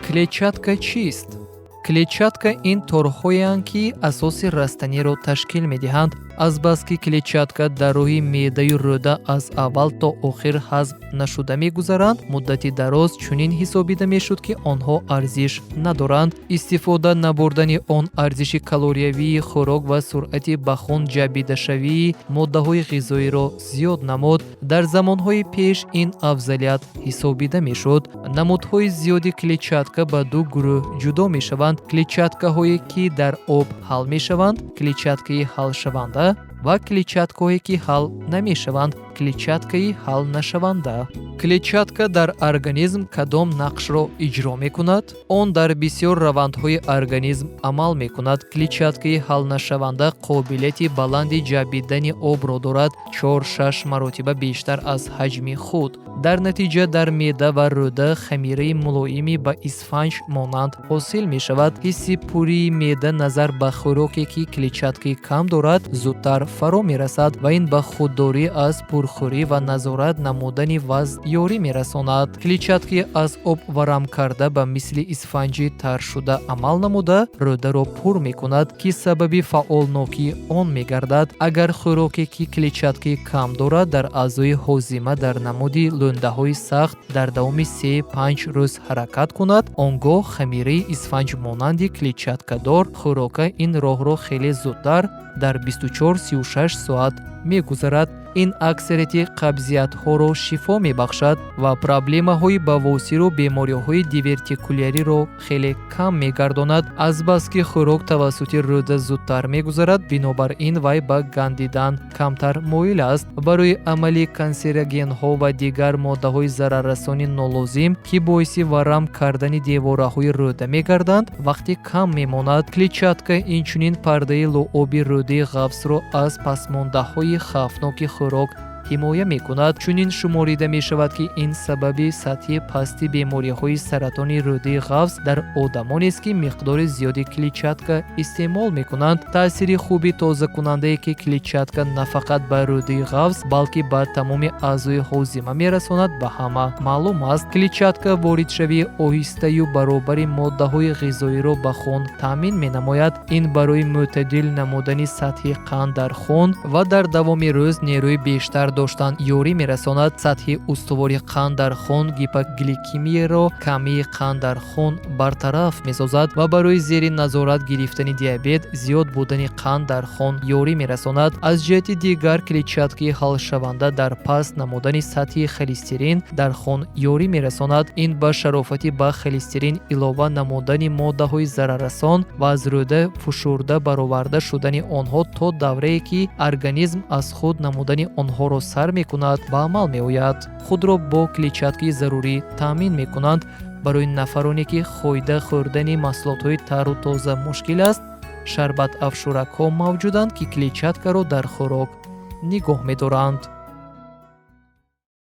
клетчатка чист? клетчатка ин торҳоянд ки асоси растаниро ташкил медиҳанд. азбаски клетчатка дар рӯҳи меъдаи рӯда аз аввал то охир ҳазм нашуда мегузаранд, муддати дароз чунин ҳисобида мешуд ки онҳо арзиш надоранд. истифода набурдани он арзиши калориявии хӯрок ва суръати ба хун ҷабидашавии моддаҳои ғизоиро зиёд намуд. дар замонҳои пеш ин афзалият ҳисобида мешуд. намудҳои зиёди клетчатка ба ду гурӯҳ ҷудо мешаванд: клетчаткаҳое ки дар об ҳал мешаванд, клетчаткаи ҳалшаванда, ва клетчаткаҳое ки ҳал намешаванд, клетчаткаи ҳалнашаванда. клетчатка дар организм кадом нақшро иҷро мекунад? Он дар бисёр равандҳои организм амал мекунад. клетчаткаи ҳалнашаванда қобилияти баланди ҷабидани обро дорад, 4-6 маротиба бештар аз ҳаҷми худ. дар натиҷа дар меъда ва рӯда хамираи мулоими ба исфанҷ монанд ҳосил мешавад. ҳисси пурии меъда назар ба хӯроке ки клетчаткаи кам дорад зудтар фаро мерасад ва ин ба худдорӣ аз пурхӯрӣ ва назорат намудани вазн ёрӣ мерасонад. клетчатки аз об варам карда ба мисли исфанҷи тар шуда амал намуда рӯдаро пур мекунад, ки сабаби фаъолнокии он мегардад. агар хӯроке ки клетчатки кам дорад дар аъзои ҳозима дар намуди лӯндаҳои сахт дар давоми 3-5 рӯз ҳаракат кунад, он гоҳ хамираи исфанҷмонанди клетчаткадор хӯрока ин роҳро хеле зудтар дар 24-36 соат мегузарад. ин аксарияти қабзиятҳоро шифо мебахшад ва проблемаҳои бавосиру бемориҳои дивертикуляриро хеле кам мегардонад. азбаски хӯрок тавассути рӯда зудтар мегузарад, бинобар ин вай ба гандидан камтар моил аст. барои амали кансерогенҳо ва дигар моддаҳои зараррасони нолозим ки боиси варам кардани девораҳои рӯда мегарданд, вақти кам мемонад. клетчатка инчунин пардаи луоби рӯдаи ғафсро аз пасмондаҳои хавфноки хӯрок ҳимоя мекунад. чунин шуморида мешавад ки ин сабаби сатҳи пасти бемориҳои саратони рӯдаи ғафс дар одамонест ки миқдори зиёди клетчатка истеъмол мекунанд. таъсири хуби тозакунандае ки клетчатка на фақат ба рӯдаи ғафс балки ба тамоми аъзои ҳозима мерасонад ба ҳама маълум аст. клетчатка воридшавии оҳистаю баробари моддаҳои ғизоиро ба хун таъмин менамояд. ин барои мӯътадил намудани сатҳи қанд дар хун ва дар давоми рӯз нерӯи бештар доштан ёрӣ мерасонад. сатҳи устувори қанд дар хун гипогликемияро, камии қанд дар хун бартараф месозад ва барои зери назорат гирифтани диабет, зиёд будани қанд дар хун ёрӣ мерасонад. аз ҷиҳати дигар клетчаткаи ҳалшаванда дар паст намудани сатҳи холестерин дар хун ёрӣ мерасонад. ин ба шарофати ба холестерин илова намудани моддаҳои зараррасон ва аз рӯда фушурда бароварда шудани онҳо то даврае ки организм аз худ намудани онҳоро сар мекунад ба амал меояд. худро бо клетчаткаи зарурӣ таъмин мекунанд. барои нафароне ки хойда хӯрдани маҳсулотҳои тару тоза мушкил аст, шарбатафшуракҳо мавҷуданд ки клетчаткаро дар хӯрок нигоҳ медоранд.